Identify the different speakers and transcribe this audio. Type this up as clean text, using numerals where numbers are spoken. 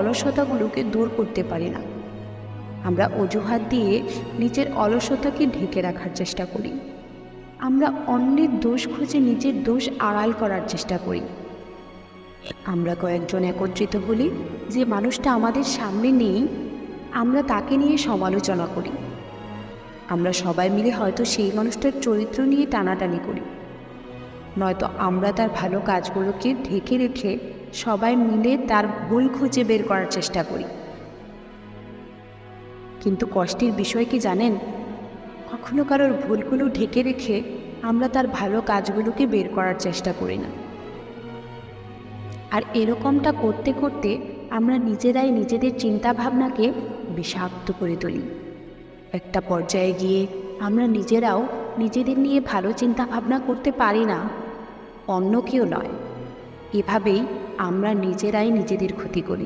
Speaker 1: অলসতাগুলোকে দূর করতে পারি না। আমরা অজুহাত দিয়ে নিজের অলসতাকে ঢেকে রাখার চেষ্টা করি। আমরা অন্যের দোষ খুঁজে নিজের দোষ আড়াল করার চেষ্টা করি। আমরা কয়েকজন একত্রিত হলি, যে মানুষটা আমাদের সামনে নেই আমরা তাকে নিয়ে সমালোচনা করি। আমরা সবাই মিলে হয়তো সেই মানুষটার চরিত্র নিয়ে টানাটানি করি, নয়তো আমরা তার ভালো কাজগুলোকে ঢেকে রেখে সবাই মিলে তার ভুল খুঁজে বের করার চেষ্টা করি। কিন্তু কষ্টের বিষয় কি জানেন, কখনো কারোর ভুলগুলো ঢেকে রেখে আমরা তার ভালো কাজগুলোকে বের করার চেষ্টা করি না। আর এরকমটা করতে করতে আমরা নিজেরাই নিজেদের চিন্তাভাবনাকে বিষাক্ত করে তুলি। একটা পর্যায়ে গিয়ে আমরা নিজেরাও নিজেদের নিয়ে ভালো চিন্তাভাবনা করতে পারি না, অন্য কেউ নয়। এভাবেই আমরা নিজেরাই নিজেদের ক্ষতি করি।